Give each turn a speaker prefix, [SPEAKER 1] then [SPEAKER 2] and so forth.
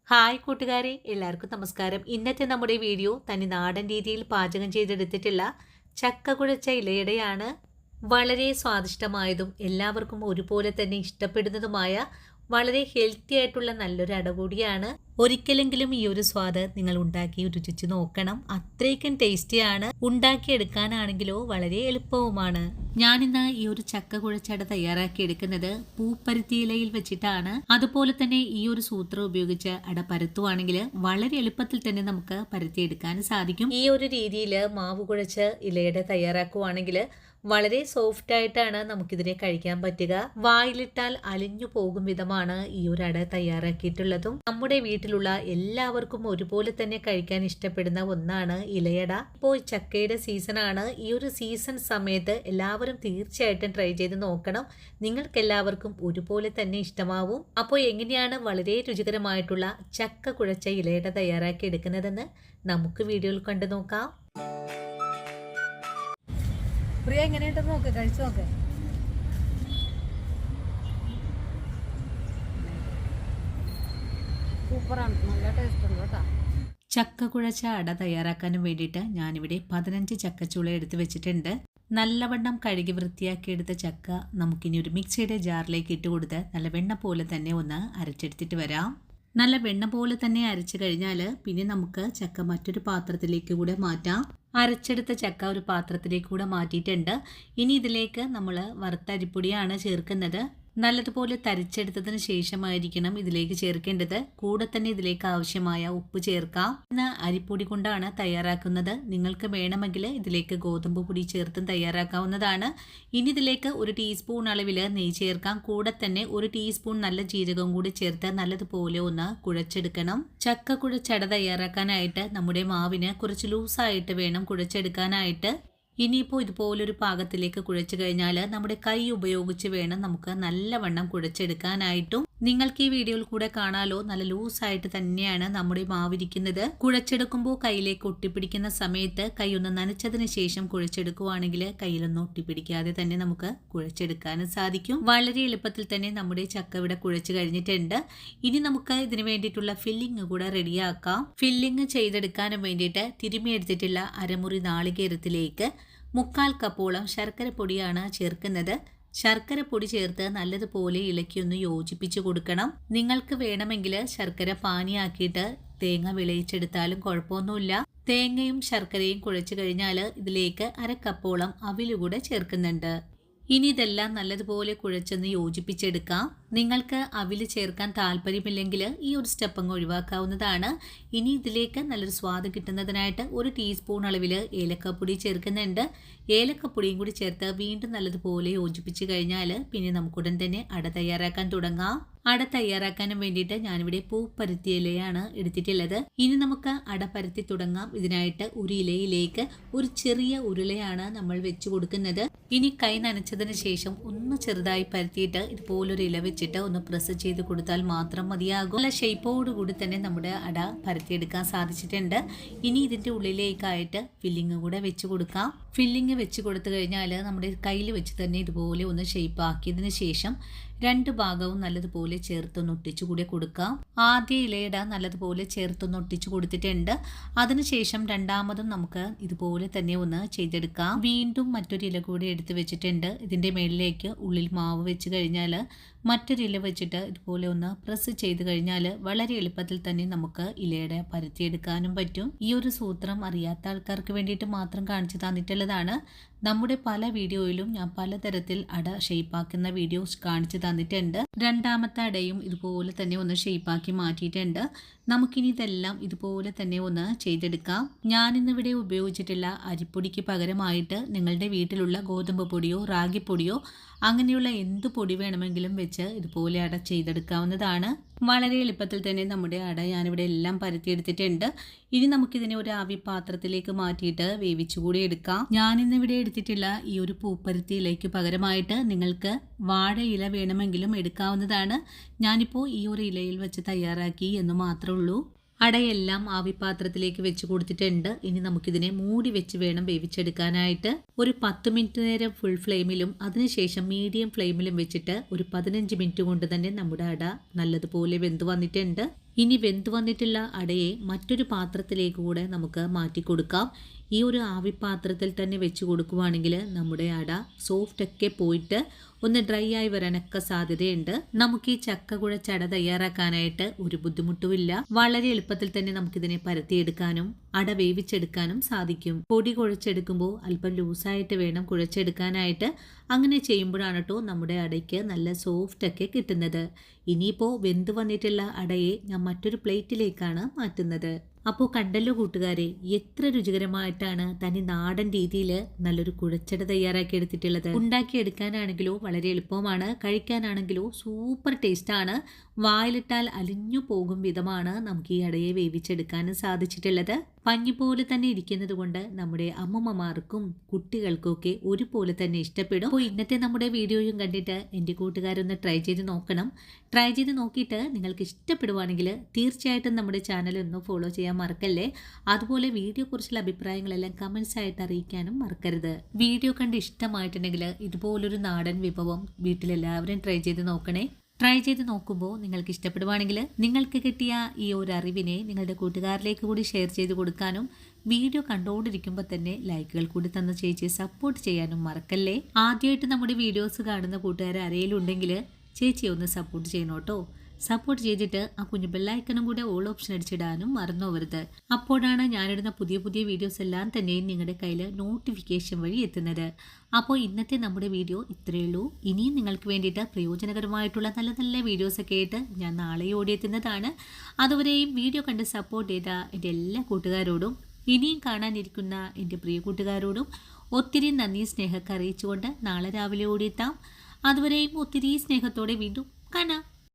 [SPEAKER 1] Hi കൂട്ടുകാരെ, എല്ലാവർക്കും നമസ്കാരം. ഇന്നത്തെ നമ്മുടെ വീഡിയോ തനി നാടൻ രീതിയിൽ പാചകം ചെയ്തെടുത്തിട്ടുള്ള ചക്ക കുഴച്ച ഇലയുടെയാണ്. വളരെ സ്വാദിഷ്ടമായതും എല്ലാവർക്കും ഒരുപോലെ തന്നെ ഇഷ്ടപ്പെടുന്നതുമായ വളരെ ഹെൽത്തി ആയിട്ടുള്ള നല്ലൊരു അട കൂടിയാണ്. ഒരിക്കലെങ്കിലും ഈ ഒരു സ്വാദ് നിങ്ങൾ ഉണ്ടാക്കി രുചിച്ച് നോക്കണം. അത്രയ്ക്കും ടേസ്റ്റിയാണ്. ഉണ്ടാക്കിയെടുക്കാനാണെങ്കിലോ വളരെ എളുപ്പവുമാണ്. ഞാനിന്ന് ഈ ഒരു ചക്ക കുഴച്ചട തയ്യാറാക്കി എടുക്കുന്നത് പൂപ്പരുത്തി ഇലയിൽ വെച്ചിട്ടാണ്. അതുപോലെ തന്നെ ഈ ഒരു സൂത്രം ഉപയോഗിച്ച് അട പരത്തുവാണെങ്കിൽ വളരെ എളുപ്പത്തിൽ തന്നെ നമുക്ക് പരത്തിയെടുക്കാൻ സാധിക്കും. ഈ ഒരു രീതിയിൽ മാവ് കുഴച്ച് ഇലയുടെ തയ്യാറാക്കുവാണെങ്കിൽ വളരെ സോഫ്റ്റ് ആയിട്ടാണ് നമുക്കിതിനെ കഴിക്കാൻ പറ്റുക. വായിലിട്ടാൽ അലിഞ്ഞു പോകും വിധമാണ് ഈ ഒരു അട തയ്യാറാക്കിയിട്ടുള്ളതും. നമ്മുടെ വീട്ടിലുള്ള എല്ലാവർക്കും ഒരുപോലെ തന്നെ കഴിക്കാൻ ഇഷ്ടപ്പെടുന്ന ഒന്നാണ് ഇലയട. ഇപ്പോൾ ചക്കയുടെ സീസണാണ്. ഈ ഒരു സീസൺ സമയത്ത് എല്ലാവരും തീർച്ചയായിട്ടും ട്രൈ ചെയ്ത് നോക്കണം. നിങ്ങൾക്ക് എല്ലാവർക്കും ഒരുപോലെ തന്നെ ഇഷ്ടമാവും. അപ്പോൾ എങ്ങനെയാണ് വളരെ രുചികരമായിട്ടുള്ള ചക്ക കുഴച്ച ഇലയട തയ്യാറാക്കി എടുക്കുന്നതെന്ന് നമുക്ക് വീഡിയോയിൽ കണ്ടു നോക്കാം.
[SPEAKER 2] പ്രിയ എങ്ങനെയുണ്ടെന്ന് നോക്ക്, കഴിച്ചു നോക്ക്. സൂപ്പറാണ്, നല്ല ടേസ്റ്റ് ഉണ്ട് കേട്ടോ.
[SPEAKER 1] ചക്ക കുഴച്ച അട തയ്യാറാക്കാനും വേണ്ടിയിട്ട് ഞാനിവിടെ 15 ചക്കച്ചുള എടുത്ത് വെച്ചിട്ടുണ്ട്. നല്ലവണ്ണം കഴുകി വൃത്തിയാക്കി എടുത്ത ചക്ക നമുക്കിനി ഒരു മിക്സിയുടെ ജാറിലേക്ക് ഇട്ട് കൊടുത്ത് നല്ല വെണ്ണ പോലെ തന്നെ ഒന്ന് അരച്ചെടുത്തിട്ട് വരാം. നല്ല വെണ്ണ പോലെ തന്നെ അരച്ചു കഴിഞ്ഞാൽ പിന്നെ നമുക്ക് ചക്ക മറ്റൊരു പാത്രത്തിലേക്ക് കൂടെ മാറ്റാം. അരച്ചെടുത്ത ചക്ക ഒരു പാത്രത്തിലേക്ക് കൂടെ മാറ്റിയിട്ടുണ്ട്. ഇനി ഇതിലേക്ക് നമ്മൾ വറുത്ത അരിപ്പൊടിയാണ് ചേർക്കുന്നത്. നല്ലതുപോലെ തരിച്ചെടുത്തതിന് ശേഷമായിരിക്കണം ഇതിലേക്ക് ചേർക്കേണ്ടത്. കൂടെ തന്നെ ഇതിലേക്ക് ആവശ്യമായ ഉപ്പ് ചേർക്കാം. ഇന്ന് അരിപ്പൊടി കൊണ്ടാണ് തയ്യാറാക്കുന്നത്. നിങ്ങൾക്ക് വേണമെങ്കിൽ ഇതിലേക്ക് ഗോതമ്പ് പൊടി ചേർത്തും തയ്യാറാക്കാവുന്നതാണ്. ഇനി ഇതിലേക്ക് 1 ടീസ്പൂൺ അളവിൽ നെയ്യ് ചേർക്കാം. കൂടെ തന്നെ 1 ടീസ്പൂൺ നല്ല ജീരകം കൂടി ചേർത്ത് നല്ലതുപോലെ ഒന്ന് കുഴച്ചെടുക്കണം. ചക്ക കുഴച്ചട തയ്യാറാക്കാനായിട്ട് നമ്മുടെ മാവിന് കുറച്ച് ലൂസായിട്ട് വേണം കുഴച്ചെടുക്കാനായിട്ട്. ഇനിയിപ്പോൾ ഇതുപോലൊരു പാകത്തിലേക്ക് കുഴച്ചു കഴിഞ്ഞാൽ നമ്മുടെ കൈ ഉപയോഗിച്ച് വേണം നമുക്ക് നല്ലവണ്ണം കുഴച്ചെടുക്കാനായിട്ടും. നിങ്ങൾക്ക് ഈ വീഡിയോയിൽ കൂടെ കാണാലോ, നല്ല ലൂസായിട്ട് തന്നെയാണ് നമ്മുടെ മാവിരിക്കുന്നത്. കുഴച്ചെടുക്കുമ്പോൾ കയ്യിലേക്ക് ഒട്ടിപ്പിടിക്കുന്ന സമയത്ത് കൈ ഒന്ന് നനച്ചതിന് ശേഷം കുഴച്ചെടുക്കുവാണെങ്കിൽ കയ്യിലൊന്നും ഒട്ടിപ്പിടിക്കാതെ തന്നെ നമുക്ക് കുഴച്ചെടുക്കാനും സാധിക്കും. വളരെ എളുപ്പത്തിൽ തന്നെ നമ്മുടെ ചക്ക ഇവിടെ കുഴച്ച് കഴിഞ്ഞിട്ടുണ്ട്. ഇനി നമുക്ക് ഇതിന് വേണ്ടിയിട്ടുള്ള ഫില്ലിങ് കൂടെ റെഡിയാക്കാം. ഫില്ലിങ് ചെയ്തെടുക്കാനും വേണ്ടിയിട്ട് തിരുമിയെടുത്തിട്ടുള്ള അരമുറി നാളികേരത്തിലേക്ക് 3/4 കപ്പോളം ശർക്കര പൊടിയാണ് ചേർക്കുന്നത്. ശർക്കര പൊടി ചേർത്ത് നല്ലതുപോലെ ഇളക്കിയൊന്ന് യോജിപ്പിച്ച് കൊടുക്കണം. നിങ്ങൾക്ക് വേണമെങ്കിൽ ശർക്കര പാനിയാക്കിയിട്ട് തേങ്ങ വിളയിച്ചെടുത്താലും കുഴപ്പമൊന്നുമില്ല. തേങ്ങയും ശർക്കരയും കുഴച്ചു കഴിഞ്ഞാൽ ഇതിലേക്ക് 1/2 കപ്പോളം അവിലുകൂടെ ചേർക്കുന്നുണ്ട്. ഇനി ഇതെല്ലാം നല്ലതുപോലെ കുഴച്ചൊന്ന് യോജിപ്പിച്ചെടുക്കാം. നിങ്ങൾക്ക് അവില് ചേർക്കാൻ താല്പര്യമില്ലെങ്കിൽ ഈ ഒരു സ്റ്റെപ്പ് അങ്ങ് ഒഴിവാക്കാവുന്നതാണ്. ഇനി ഇതിലേക്ക് നല്ലൊരു സ്വാദ് കിട്ടുന്നതിനായിട്ട് 1 ടീസ്പൂൺ അളവിൽ ഏലക്കപ്പൊടി ചേർക്കുന്നുണ്ട്. ഏലക്കപ്പൊടിയും കൂടി ചേർത്ത് വീണ്ടും നല്ലതുപോലെ യോജിപ്പിച്ച് കഴിഞ്ഞാൽ പിന്നെ നമുക്കുടൻ തന്നെ അട തയ്യാറാക്കാൻ തുടങ്ങാം. അട തയ്യാറാക്കാനും വേണ്ടിയിട്ട് ഞാനിവിടെ പൂപ്പരുത്തി ഇലയാണ് എടുത്തിട്ടുള്ളത്. ഇനി നമുക്ക് അട പരത്തി തുടങ്ങാം. ഇതിനായിട്ട് ഒരു ഇലയിലേക്ക് ഒരു ചെറിയ ഉരുളയാണ് നമ്മൾ വെച്ച് കൊടുക്കുന്നത്. ഇനി കൈ നനച്ചതിന് ശേഷം ഒന്ന് ചെറുതായി പരത്തിയിട്ട് ഇതുപോലൊരു ഇല വെച്ചിട്ട് ഒന്ന് പ്രസ് ചെയ്ത് കൊടുത്താൽ മാത്രം മതിയാകും. നല്ല ഷേപ്പോടുകൂടി തന്നെ നമ്മുടെ അട പരത്തിയെടുക്കാൻ സാധിച്ചിട്ടുണ്ട്. ഇനി ഇതിൻ്റെ ഉള്ളിലേക്കായിട്ട് ഫില്ലിങ് കൂടെ വെച്ച് കൊടുക്കാം. ഫില്ലിങ് വെച്ച് കൊടുത്തു കഴിഞ്ഞാൽ നമ്മുടെ കയ്യിൽ വെച്ച് തന്നെ ഇതുപോലെ ഒന്ന് ഷേപ്പ് ആക്കിയതിന് ശേഷം 2 ഭാഗവും നല്ലതുപോലെ ചേർത്തൊന്ന് ഒട്ടിച്ചു കൂടി കൊടുക്കാം. ആദ്യ ഇലയിട നല്ലതുപോലെ ചേർത്തൊന്ന് ഒട്ടിച്ചു കൊടുത്തിട്ടുണ്ട്. അതിനുശേഷം രണ്ടാമതും നമുക്ക് ഇതുപോലെ തന്നെ ഒന്ന് ചെയ്തെടുക്കാം. വീണ്ടും മറ്റൊരു ഇല കൂടി എടുത്ത് വെച്ചിട്ടുണ്ട്. ഇതിൻ്റെ മേളിലേക്ക് ഉള്ളിൽ മാവ് വെച്ച് കഴിഞ്ഞാൽ മറ്റൊരു ഇല വെച്ചിട്ട് ഇതുപോലെ ഒന്ന് പ്രസ് ചെയ്ത് കഴിഞ്ഞാൽ വളരെ എളുപ്പത്തിൽ തന്നെ നമുക്ക് ഇലയുടെ പരത്തിയെടുക്കാനും പറ്റും. ഈ ഒരു സൂത്രം അറിയാത്ത ആൾക്കാർക്ക് വേണ്ടിയിട്ട് മാത്രം കാണിച്ചു തന്നിട്ടുള്ളതാണ്. നമ്മുടെ പല വീഡിയോയിലും ഞാൻ പലതരത്തിൽ അട ഷേപ്പാക്കുന്ന വീഡിയോസ് കാണിച്ചു തന്നിട്ടുണ്ട്. രണ്ടാമത്തെ അടയും ഇതുപോലെ തന്നെ ഒന്ന് ഷേപ്പാക്കി മാറ്റിയിട്ടുണ്ട്. നമുക്കിനി ഇതെല്ലാം ഇതുപോലെ തന്നെ ഒന്ന് ചെയ്തെടുക്കാം. ഞാനിന്നിവിടെ ഉപയോഗിച്ചിട്ടുള്ള അരിപ്പൊടിക്ക് പകരമായിട്ട് നിങ്ങളുടെ വീട്ടിലുള്ള ഗോതമ്പ് പൊടിയോ റാഗിപ്പൊടിയോ അങ്ങനെയുള്ള എന്ത് പൊടി വേണമെങ്കിലും വെച്ച് ഇതുപോലെ അട ചെയ്തെടുക്കാവുന്നതാണ്. വളരെ എളുപ്പത്തിൽ തന്നെ നമ്മുടെ അട ഞാനിവിടെ എല്ലാം പരത്തിയെടുത്തിട്ടുണ്ട്. ഇനി നമുക്കിതിനെ ഒരു ആവി പാത്രത്തിലേക്ക് മാറ്റിയിട്ട് വേവിച്ചുകൂടി എടുക്കാം. ഞാനിന്നിവിടെ എടുത്തിട്ടുള്ള ഈ ഒരു പൂപ്പരുത്തി ഇലയ്ക്ക് പകരമായിട്ട് നിങ്ങൾക്ക് വാഴ ഇല വേണമെങ്കിലും എടുക്കാവുന്നതാണ്. ഞാനിപ്പോൾ ഈ ഒരു ഇലയിൽ വെച്ച് തയ്യാറാക്കി എന്ന് മാത്രമേ ഉള്ളൂ. അടയെല്ലാം ആവിപാത്രത്തിലേക്ക് വെച്ച് കൊടുത്തിട്ടുണ്ട്. ഇനി നമുക്കിതിനെ മൂടി വെച്ച് വേണം വേവിച്ചെടുക്കാനായിട്ട്. ഒരു 10 മിനിറ്റ് നേരം ഫുൾ ഫ്ലെയിമിലും അതിനുശേഷം മീഡിയം ഫ്ലെയിമിലും വെച്ചിട്ട് ഒരു 15 മിനിറ്റ് കൊണ്ട് തന്നെ നമ്മുടെ അട നല്ലതുപോലെ വെന്ത് വന്നിട്ടുണ്ട്. ഇനി വെന്ത് വന്നിട്ടുള്ള അടയെ മറ്റൊരു പാത്രത്തിലേക്ക് കൂടെ നമുക്ക് മാറ്റി കൊടുക്കാം. ഈ ഒരു ആവിപാത്രത്തിൽ തന്നെ വെച്ച് കൊടുക്കുവാണെങ്കിൽ നമ്മുടെ അട സോഫ്റ്റൊക്കെ പോയിട്ട് ഒന്ന് ഡ്രൈ ആയി വരാനൊക്കെ സാധ്യതയുണ്ട്. നമുക്ക് ഈ ചക്ക കുഴച്ച അട തയ്യാറാക്കാനായിട്ട് ഒരു ബുദ്ധിമുട്ടുമില്ല. വളരെ എളുപ്പത്തിൽ തന്നെ നമുക്കിതിനെ പരത്തിയെടുക്കാനും അട വേവിച്ചെടുക്കാനും സാധിക്കും. പൊടി കുഴച്ചെടുക്കുമ്പോൾ അല്പം ലൂസായിട്ട് വേണം കുഴച്ചെടുക്കാനായിട്ട്. അങ്ങനെ ചെയ്യുമ്പോഴാണ് കേട്ടോ നമ്മുടെ അടയ്ക്ക് നല്ല സോഫ്റ്റ് ഒക്കെ കിട്ടുന്നത്. ഇനിയിപ്പോൾ വെന്ത് വന്നിട്ടുള്ള അടയെ ഞാൻ മറ്റൊരു പ്ലേറ്റിലേക്കാണ് മാറ്റുന്നത്. അപ്പോൾ കണ്ടല്ലോ കൂട്ടുകാരെ, എത്ര രുചികരമായിട്ടാണ് തനി നാടൻ രീതിയിൽ നല്ലൊരു കുഴച്ചട തയ്യാറാക്കി എടുത്തിട്ടുള്ളത്. ഉണ്ടാക്കിയെടുക്കാനാണെങ്കിലോ വളരെ എളുപ്പമാണ്, കഴിക്കാനാണെങ്കിലോ സൂപ്പർ ടേസ്റ്റാണ്. വായിലിട്ടാൽ അലിഞ്ഞു പോകും വിധമാണ് നമുക്ക് ഈ അടയെ വേവിച്ചെടുക്കാനും സാധിച്ചിട്ടുള്ളത്. പഞ്ഞി പോലെ തന്നെ ഇരിക്കുന്നത് കൊണ്ട് നമ്മുടെ അമ്മമ്മമാർക്കും കുട്ടികൾക്കും ഒക്കെ ഒരുപോലെ തന്നെ ഇഷ്ടപ്പെടും. അപ്പോൾ ഇന്നത്തെ നമ്മുടെ വീഡിയോയും കണ്ടിട്ട് എൻ്റെ കൂട്ടുകാരൊന്ന് ട്രൈ ചെയ്ത് നോക്കണം. ട്രൈ ചെയ്ത് നോക്കിയിട്ട് നിങ്ങൾക്ക് ഇഷ്ടപ്പെടുവാണെങ്കിൽ തീർച്ചയായിട്ടും നമ്മുടെ ചാനൽ ഒന്ന് ഫോളോ ചെയ്യാൻ മറക്കല്ലേ. അതുപോലെ വീഡിയോ കുറിച്ചുള്ള അഭിപ്രായങ്ങളെല്ലാം കമൻസ് ആയിട്ട് അറിയിക്കാനും മറക്കരുത്. വീഡിയോ കണ്ട് ഇഷ്ടമായിട്ടുണ്ടെങ്കിൽ ഇതുപോലൊരു നാടൻ വിഭവം വീട്ടിലെല്ലാവരും ട്രൈ ചെയ്ത് നോക്കണേ. ട്രൈ ചെയ്ത് നോക്കുമ്പോൾ നിങ്ങൾക്ക് ഇഷ്ടപ്പെടുവാണെങ്കിൽ നിങ്ങൾക്ക് കിട്ടിയ ഈ ഒരു അറിവിനെ നിങ്ങളുടെ കൂട്ടുകാരിലേക്ക് കൂടി ഷെയർ ചെയ്ത് കൊടുക്കാനും വീഡിയോ കണ്ടുകൊണ്ടിരിക്കുമ്പോൾ തന്നെ ലൈക്കുകൾ കൂടി തന്ന ചേച്ചിയെ സപ്പോർട്ട് ചെയ്യാനും മറക്കല്ലേ. ആദ്യമായിട്ട് നമ്മുടെ വീഡിയോസ് കാണുന്ന കൂട്ടുകാർ ആരെങ്കിലും ഉണ്ടെങ്കിൽ ചേച്ചിയെ ഒന്ന് സപ്പോർട്ട് ചെയ്യണം കേട്ടോ. സപ്പോർട്ട് ചെയ്തിട്ട് ആ കുഞ്ഞു ബെല്ലൈക്കനും കൂടെ ഓൾ ഓപ്ഷൻ അടിച്ചിടാനും മറന്നു പോകരുത്. അപ്പോഴാണ് ഞാനിടുന്ന പുതിയ പുതിയ വീഡിയോസ് എല്ലാം തന്നെയും നിങ്ങളുടെ കയ്യിൽ നോട്ടിഫിക്കേഷൻ വഴി എത്തുന്നത്. അപ്പോൾ ഇന്നത്തെ നമ്മുടെ വീഡിയോ ഇത്രയേ ഉള്ളൂ. ഇനിയും നിങ്ങൾക്ക് വേണ്ടിയിട്ട് പ്രയോജനകരമായിട്ടുള്ള നല്ല നല്ല വീഡിയോസൊക്കെ ആയിട്ട് ഞാൻ നാളെ ഓടിയെത്തുന്നതാണ്. അതുവരെയും വീഡിയോ കണ്ട് സപ്പോർട്ട് ചെയ്ത എൻ്റെ എല്ലാ കൂട്ടുകാരോടും ഇനിയും കാണാനിരിക്കുന്ന എൻ്റെ പ്രിയ കൂട്ടുകാരോടും ഒത്തിരി നന്ദി സ്നേഹമൊക്കെ അറിയിച്ചുകൊണ്ട് നാളെ രാവിലെ ഓടിയെത്താം. അതുവരെയും ഒത്തിരി സ്നേഹത്തോടെ വീണ്ടും കാണാം.